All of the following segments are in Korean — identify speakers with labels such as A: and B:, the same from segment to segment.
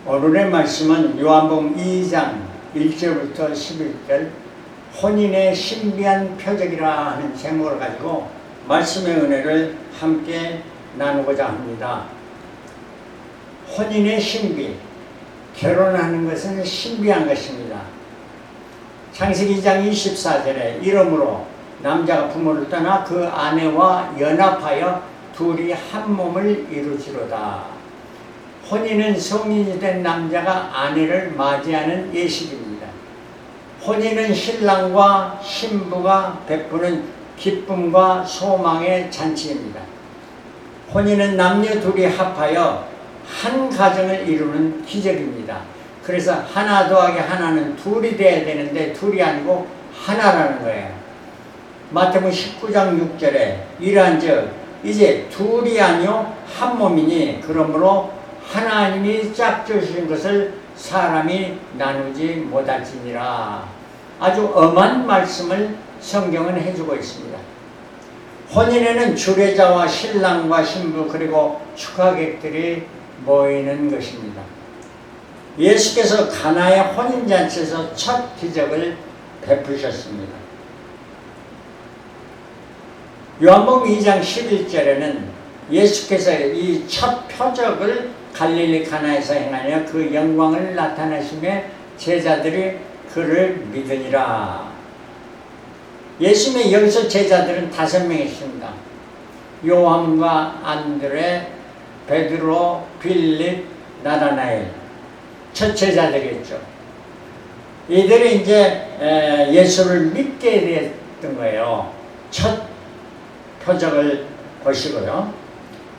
A: 오늘의 말씀은 요한복음 2장 1절부터 11절 혼인의 신비한 표적이라 하는 제목을 가지고 말씀의 은혜를 함께 나누고자 합니다. 혼인의 신비, 결혼하는 것은 신비한 것입니다. 창세기 2장 24절에 이러므로 남자가 부모를 떠나 그 아내와 연합하여 둘이 한 몸을 이루지로다. 혼인은 성인이 된 남자가 아내를 맞이하는 예식입니다. 혼인은 신랑과 신부가 베푸는 기쁨과 소망의 잔치입니다. 혼인은 남녀 둘이 합하여 한 가정을 이루는 기적입니다. 그래서 하나 더하기 하나는 둘이 돼야 되는데 둘이 아니고 하나라는 거예요. 마태복음 19장 6절에 이러한즉 이제 둘이 아니요 한 몸이니 그러므로 하나님이 짝지으신 것을 사람이 나누지 못할지니라. 아주 엄한 말씀을 성경은 해주고 있습니다. 혼인에는 주례자와 신랑과 신부 그리고 축하객들이 모이는 것입니다. 예수께서 가나의 혼인잔치에서 첫 기적을 베푸셨습니다. 요한복음 2장 11절에는 예수께서 이 첫 표적을 갈릴리 가나에서 행하여 그 영광을 나타내시며 제자들이 그를 믿으니라. 예수님의 여기서 제자들은 5명이십니다. 요한과 안드레, 베드로, 빌립, 나다나엘. 첫 제자들이었죠. 이들이 이제 예수를 믿게 됐던 거예요. 첫 표적을 보시고요.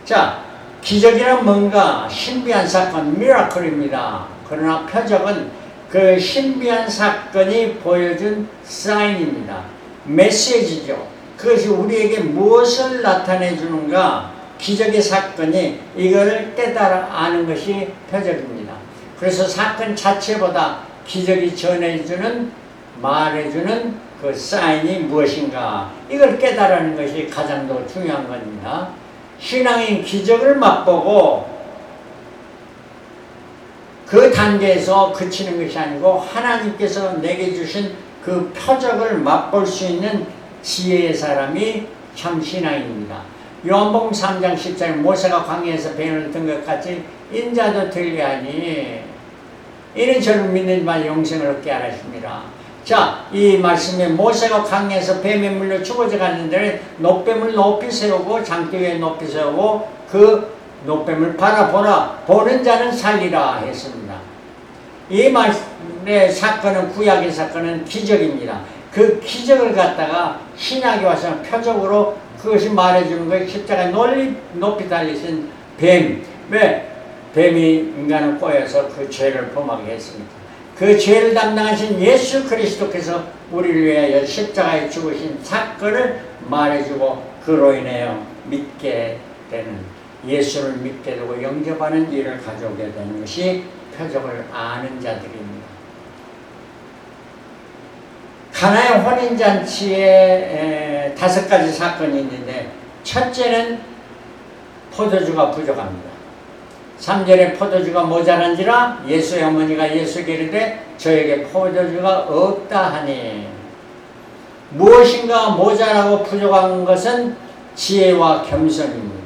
A: 자, 기적이란 뭔가 신비한 사건, 미라클입니다. 그러나 표적은 그 신비한 사건이 보여준 사인입니다. 메시지죠. 그것이 우리에게 무엇을 나타내 주는가, 기적의 사건이 이거를 깨달아 아는 것이 표적입니다. 그래서 사건 자체보다 기적이 전해주는, 말해주는 그 사인이 무엇인가, 이걸 깨달아는 것이 가장 더 중요한 겁니다. 신앙인 기적을 맛보고 그 단계에서 그치는 것이 아니고 하나님께서 내게 주신 그 표적을 맛볼 수 있는 지혜의 사람이 참 신앙입니다. 요한복음 3장 10절 모세가 광야에서 뱀을 든 것 같이 인자도 들리하니 이는 저를 믿는 바 영생을 얻게 하십니다. 자, 이 말씀에 모세가 강에서 뱀에 물려 죽어져 갔는데 놋뱀을 높이 세우고 장대 위에 높이 세우고 그 놋뱀을 바라보라 보는 자는 살리라 했습니다. 이 말씀의 사건은, 구약의 사건은 기적입니다. 그 기적을 갖다가 신약에 와서 표적으로 그것이 말해주는 거예요. 십자가에 높이 달리신 뱀. 왜? 뱀이 인간을 꼬여서 그 죄를 범하게 했습니다. 그 죄를 담당하신 예수 그리스도께서 우리를 위하여 십자가에 죽으신 사건을 말해주고 그로 인하여 믿게 되는, 예수를 믿게 되고 영접하는 일을 가져오게 되는 것이 표적을 아는 자들입니다. 가나의 혼인잔치에 5가지 사건이 있는데 첫째는 포도주가 부족합니다. 3절에 포도주가 모자란지라 예수의 어머니가 예수에게 이르되 저에게 포도주가 없다 하니, 무엇인가 모자라고 부족한 것은 지혜와 겸손입니다.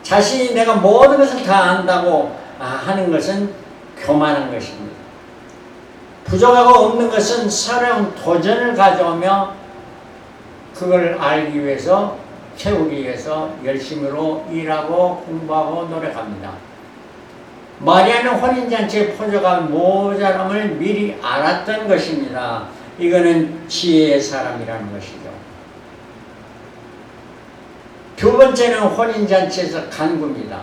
A: 자신이 내가 모든 것을 다 안다고 하는 것은 교만한 것입니다. 부족하고 없는 것은 새로운 도전을 가져오며 그걸 알기 위해서, 채우기 위해서 열심히로 일하고 공부하고 노력합니다. 마리아는 혼인잔치의 포도가 모자람을 미리 알았던 것입니다. 이거는 지혜의 사람이라는 것이죠. 두 번째는 혼인잔치에서 간구입니다.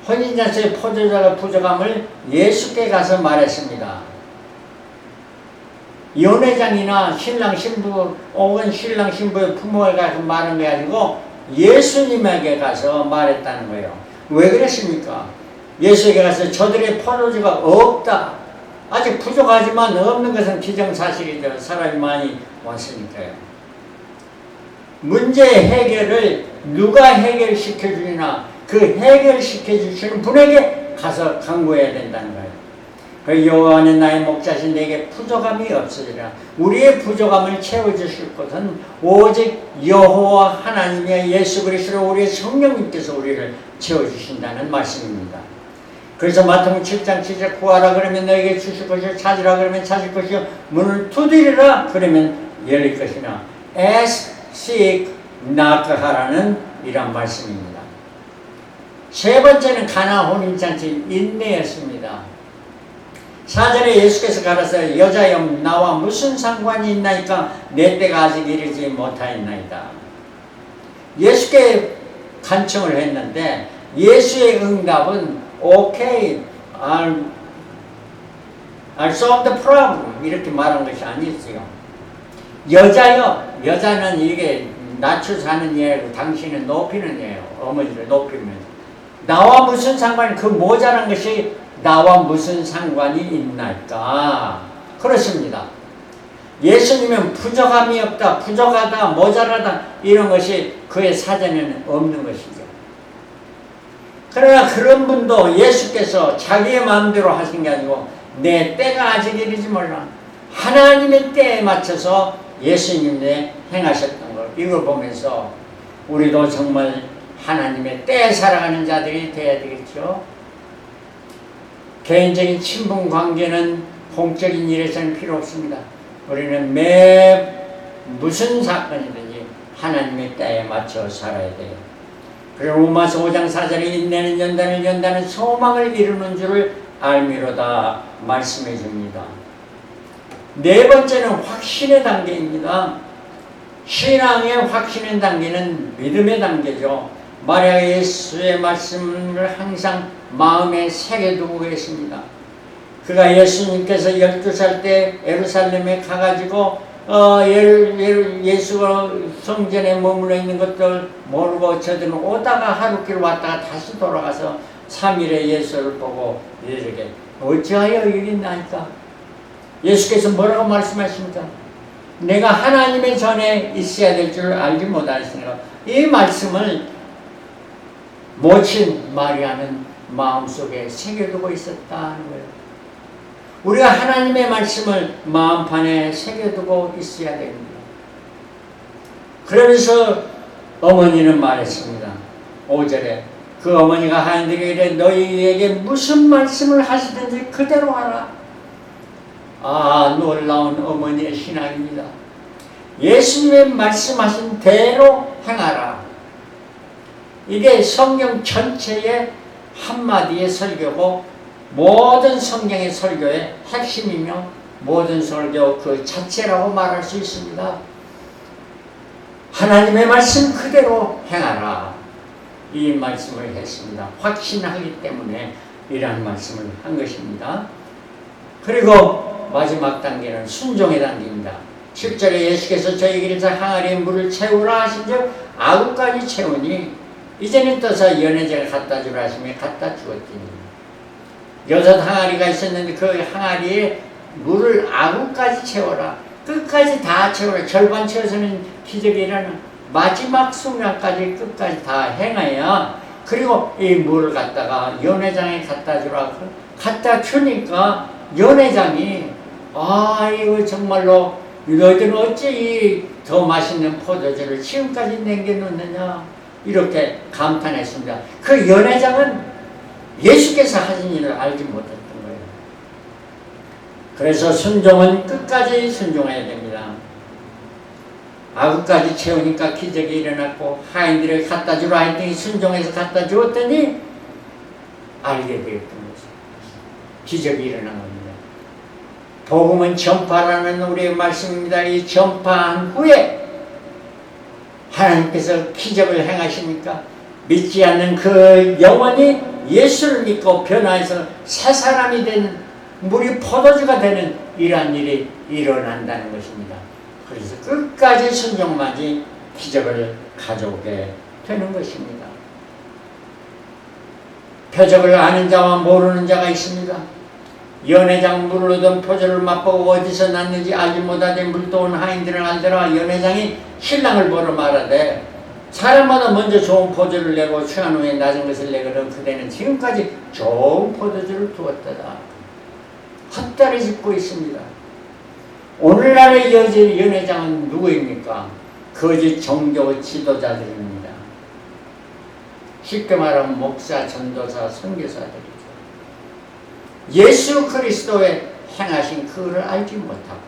A: 혼인잔치의 포도주가 부족함을 예수께 가서 말했습니다. 연회장이나 신랑 신부 혹은 신랑 신부의 부모에 가서 말한 게 아니고 예수님에게 가서 말했다는 거예요. 왜 그랬습니까? 예수에게 가서 저들의 포도주가 없다. 아직 부족하지만 없는 것은 기정사실이죠. 사람이 많이 왔으니까요. 문제 해결을 누가 해결시켜 주리나 그 해결시켜 주시는 분에게 가서 강구해야 된다는 거예요. 그 여호와는 나의 목자신 내게 부족함이 없으리라. 우리의 부족함을 채워주실 것은 오직 여호와 하나님의 예수 그리스도 우리의 성령님께서 우리를 채워주신다는 말씀입니다. 그래서 마태복음 7장 7절 구하라 그러면 너에게 주실 것이요 찾으라 그러면 찾을 것이요 문을 두드리라 그러면 열릴 것이나 ask, seek, knock 하라는 이란 말씀입니다. 세 번째는 가나 혼인잔치 인내였습니다. 4절에 예수께서 가라사대 여자여 나와 무슨 상관이 있나이까 내 때가 아직 이르지 못하였나이다. 예수께 간청을 했는데 예수의 응답은 okay, I'll solve the problem 이렇게 말한 것이 아니었어요. 여자여, 여자는 이게 낮춰서 하는 예고 당신은 높이는 예요. 어머니를 높이면 나와 무슨 상관이 그 모자란 것이 나와 무슨 상관이 있나이까. 그렇습니다. 예수님은 부족함이 없다, 부족하다, 모자라다 이런 것이 그의 사전에는 없는 것이죠. 그러나 그런 분도 예수께서 자기의 마음대로 하신 게 아니고 내 때가 아직 이르지 몰라 하나님의 때에 맞춰서 예수님의 행하셨던 걸 이걸 보면서 우리도 정말 하나님의 때에 살아가는 자들이 되어야 되겠죠. 개인적인 친분 관계는 공적인 일에서는 필요 없습니다. 우리는 매 무슨 사건이든지 하나님의 때에 맞춰 살아야 돼요. 그리고 로마서 5장 4절에 인내는 연단을 연단은 소망을 이루는 줄을 알미로다 말씀해 줍니다. 네 번째는 확신의 단계입니다. 신앙의 확신의 단계는 믿음의 단계죠. 마리아 예수의 말씀을 항상 마음에 새겨두고 계십니다. 그가 예수님께서 12살 때 예루살렘에 가가지고 예수가 성전에 머물러 있는 것들 모르고 저들은 오다가 하루길 왔다가 다시 돌아가서 3일에 예수를 보고 이렇게 어찌하여 여기 있나이까? 예수께서 뭐라고 말씀하십니까? 내가 하나님의 전에 있어야 될 줄 알지 못하였으니까. 이 말씀을 모친 마리아는 마음속에 새겨두고 있었다는 거예요. 우리가 하나님의 말씀을 마음판에 새겨두고 있어야 됩니다. 그러면서 어머니는 말했습니다. 5절에 그 어머니가 하인들에게 이래 너희에게 무슨 말씀을 하시든지 그대로 하라. 아, 놀라운 어머니의 신앙입니다. 예수님의 말씀하신 대로 행하라. 이게 성경 전체의 한마디의 설교고 모든 성경의 설교의 핵심이며 모든 설교 그 자체라고 말할 수 있습니다. 하나님의 말씀 그대로 행하라. 이 말씀을 했습니다. 확신하기 때문에 이러한 말씀을 한 것입니다. 그리고 마지막 단계는 순종의 단계입니다. 10절에 예수께서 저희에게 항아리에 물을 채우라 하신즉 아구까지 채우니 이제는 떠서 연회제를 갖다 주라 하시며 갖다 주었더니 6 항아리가 있었는데 그 항아리에 물을 아구까지 채워라. 끝까지 다 채워라. 절반 채워서는 기적이 일어나는 마지막 순간까지 끝까지 다 행해야 그리고 이 물을 갖다가 연회장에 갖다 주라. 갖다 주니까 연회장이 아 이거 정말로 너희들은 어찌 더 맛있는 포도주를 지금까지 남겨놓느냐 이렇게 감탄했습니다. 그 연회장은 예수께서 하신 일을 알지 못했던 거예요. 그래서 순종은 끝까지 순종해야 됩니다. 아구까지 채우니까 기적이 일어났고 하인들에게 갖다 주라 했더니 순종해서 갖다 주었더니 알게 되었던 것입니다. 기적이 일어난 겁니다. 복음은 전파라는 우리의 말씀입니다. 이 전파한 후에 하나님께서 기적을 행하시니까 믿지 않는 그 영혼이 예수를 믿고 변화해서 새 사람이 되는 물이 포도주가 되는 이러한 일이 일어난다는 것입니다. 그래서 끝까지 순종만이 기적을 가져오게 되는 것입니다. 표적을 아는 자와 모르는 자가 있습니다. 연회장 물을 얻은 표적을 맛보고 어디서 났는지 알지 못하되 물도 온 하인들은 알더라. 연회장이 신랑을 보러 말하되 사람마다 먼저 좋은 포도를 내고 취한 후에 낮은 것을 내거든 그대는 지금까지 좋은 포도주를 두었다다. 헛다리 짚고 있습니다. 오늘날의 연회장은 누구입니까? 거짓 종교 지도자들입니다. 쉽게 말하면 목사, 전도사, 선교사들이죠. 예수 그리스도의 행하신 그를 알지 못하고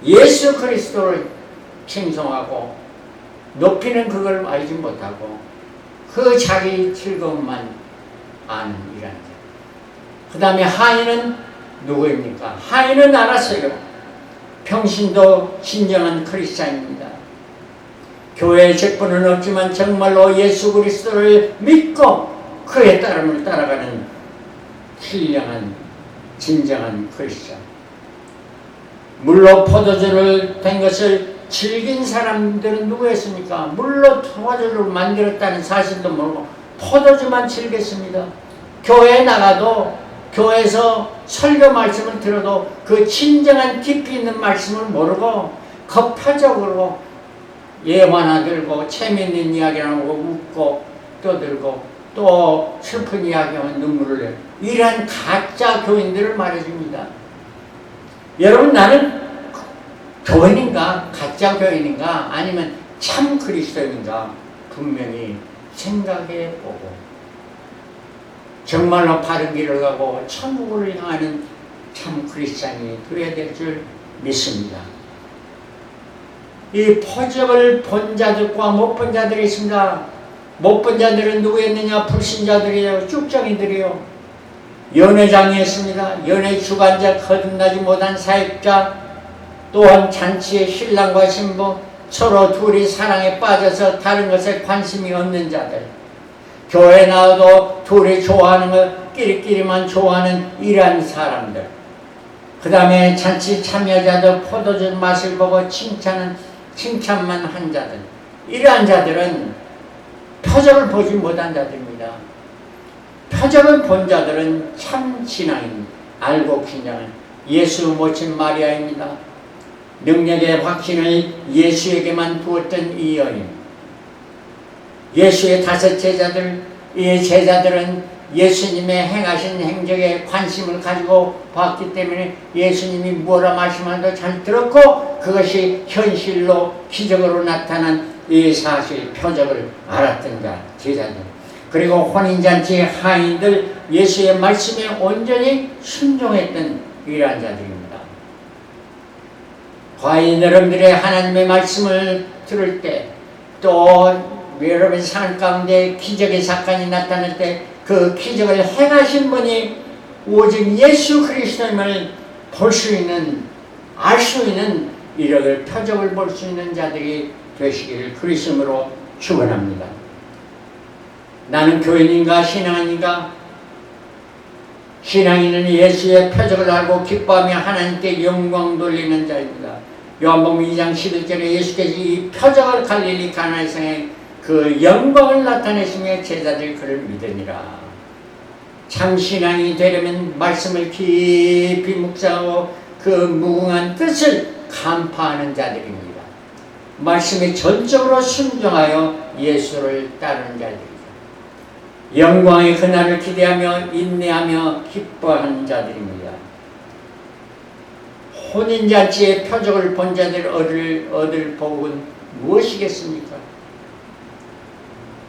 A: 예수 그리스도를 칭송하고 높이는 그걸 알지 못하고 그 자기 즐거움만 아는 이란 자. 그 다음에 하인은 누구입니까? 하인은 알았어요. 평신도 진정한 크리스찬입니다. 교회의 직분은 없지만 정말로 예수 그리스도를 믿고 그의 따름을 따라가는 신령한 진정한 크리스찬. 물로 포도주를 된 것을 즐긴 사람들은 누구였습니까? 물로 포도주를 만들었다는 사실도 모르고 포도주만 즐겼습니다. 교회에 나가도 교회에서 설교 말씀을 들어도 그 진정한 깊이 있는 말씀을 모르고 겉표적으로 예만 하들고 재미있는 이야기를 하고 웃고 떠들고 또 슬픈 이야기하면 눈물을 내요. 이러한 가짜 교인들을 말해줍니다. 여러분, 나는 교인인가 가짜 교인인가 아니면 참 그리스도인가 분명히 생각해보고 정말로 바른 길을 가고 천국을 향하는 참 크리스찬이 되어야 될 줄 믿습니다. 이 포적을 본 자들과 못 본 자들이 있습니다. 못 본 자들은 누구였느냐? 불신자들이에요. 쭉정이들이요. 연회장이었습니다. 연회 주관자, 거듭나지 못한 사역자, 또한 잔치의 신랑과 신부, 서로 둘이 사랑에 빠져서 다른 것에 관심이 없는 자들, 교회 나와도 둘이 좋아하는 것 끼리끼리만 좋아하는 이러한 사람들, 그 다음에 잔치 참여자들 포도주 맛을 보고 칭찬만 한 자들, 이러한 자들은 표적을 보지 못한 자들입니다. 표적을 본 자들은 참 신앙인, 알고 긴장한 예수 모친 마리아입니다. 능력의 확신을 예수에게만 두었던 이 여인, 예수의 5 제자들, 이 제자들은 예수님의 행하신 행적에 관심을 가지고 봤기 때문에 예수님이 뭐라 말씀하는도 잘 들었고 그것이 현실로 기적으로 나타난 이 사실 표적을 알았던 자, 제자들, 그리고 혼인잔치의 하인들, 예수의 말씀에 온전히 순종했던 이러한 자들입니다. 과연 여러분들의 하나님의 말씀을 들을 때, 또 여러분 삶 가운데 기적의 사건이 나타날 때 그 기적을 행하신 분이 오직 예수 그리스도임을 볼 수 있는, 알 수 있는 이런 표적을 볼 수 있는 자들이 되시기를 그리스도로 축원합니다. 나는 교인인가 신앙인가? 신앙인은 예수의 표적을 알고 기뻐하며 하나님께 영광 돌리는 자입니다. 요한복음 2장 11절에 예수께서 이 표적을 갈릴리 가나에서의 그 영광을 나타내시며 제자들이 그를 믿으니라. 참 신앙이 되려면 말씀을 깊이 묵상하고 그 무궁한 뜻을 간파하는 자들입니다. 말씀에 전적으로 순종하여 예수를 따르는 자들입니다. 영광의 그날을 기대하며 인내하며 기뻐하는 자들입니다. 혼인잔치의 표적을 본 자들 얻을 복은 무엇이겠습니까?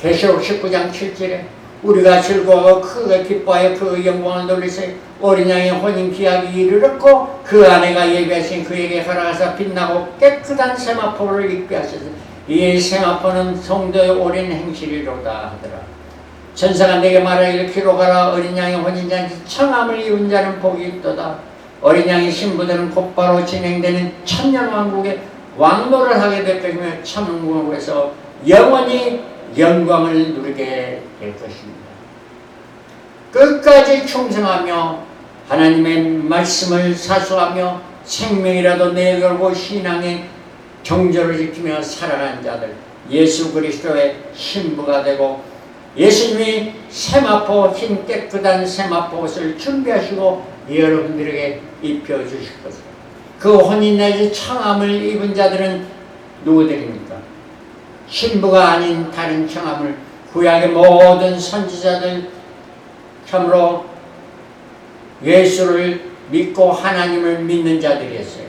A: 계시록 19장 7절에 우리가 즐거워하고 크게 기뻐하여 그 영광을 돌리세 어린 양의 혼인 기약이 이르렀고 그 아내가 예비하신 그에게 허락하사 빛나고 깨끗한 세마포를 입게 하셔서 이 세마포는 성도의 오랜 행실이로다 하더라. 천사가 내게 말하기를 귀로 가라. 어린 양의 혼인잔치 청함을 이룬 자는 복이 있도다. 어린 양의 신부들은 곧바로 진행되는 천년왕국에 왕노를 하게 될 것이며 천왕국에서 영원히 영광을 누리게 될 것입니다. 끝까지 충성하며 하나님의 말씀을 사수하며 생명이라도 내걸고 신앙의 정절을 지키며 살아가는 자들, 예수 그리스도의 신부가 되고 예수님이 세마포, 흰 깨끗한 세마포 옷을 준비하시고 여러분들에게 입혀주실 것입니다. 그 혼인날의 청함을 입은 자들은 누구들입니까? 신부가 아닌 다른 청함을 구약의 모든 선지자들 참으로 예수를 믿고 하나님을 믿는 자들이었어요.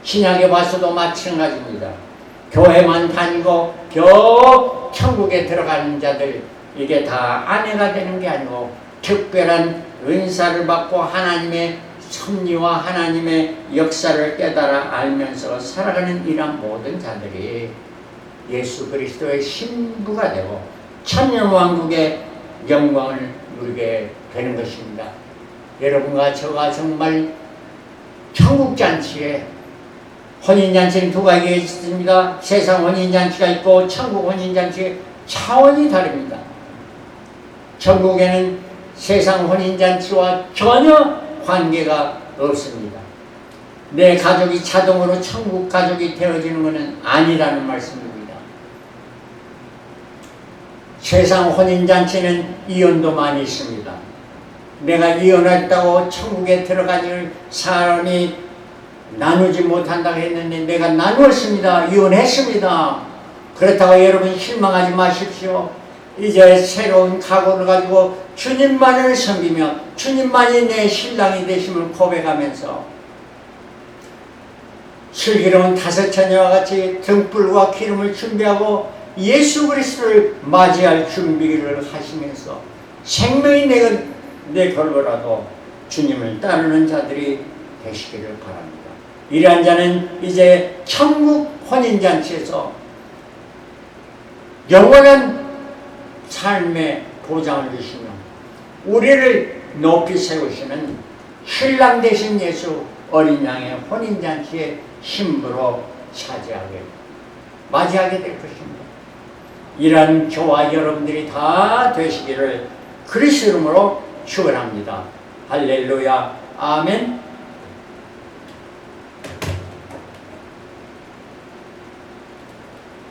A: 신약에 봐서도 마찬가지입니다. 교회만 다니고 겨우 천국에 들어가는 자들, 이게 다 아내가 되는 게 아니고 특별한 은사를 받고 하나님의 섭리와 하나님의 역사를 깨달아 알면서 살아가는 이런 모든 자들이 예수 그리스도의 신부가 되고 천년왕국의 영광을 누리게 되는 것입니다. 여러분과 저가 정말 천국잔치에, 혼인잔치는 두 가지가 있습니다. 세상 혼인잔치가 있고 천국 혼인잔치의 차원이 다릅니다. 천국에는 세상 혼인잔치와 전혀 관계가 없습니다. 내 가족이 자동으로 천국 가족이 되어지는 것은 아니라는 말씀입니다. 세상 혼인잔치는 이혼도 많이 있습니다. 내가 이혼했다고 천국에 들어가는 사람이 나누지 못한다고 했는데 내가 나누었습니다. 이혼했습니다. 그렇다고 여러분 실망하지 마십시오. 이제 새로운 각오를 가지고 주님만을 섬기며 주님만이 내 신랑이 되심을 고백하면서 슬기로운 다섯 처녀와 같이 등불과 기름을 준비하고 예수 그리스도를 맞이할 준비를 하시면서 생명이 내 걸고라도 주님을 따르는 자들이 되시기를 바랍니다. 이러한 자는 이제 천국 혼인잔치에서 영원한 삶의 보장을 주시며 우리를 높이 세우시는 신랑 되신 예수 어린 양의 혼인잔치의 신부로 맞이하게 될 것입니다. 이러한 저와 여러분들이 다 되시기를 그리스도 이름으로 축원합니다. 할렐루야. 아멘.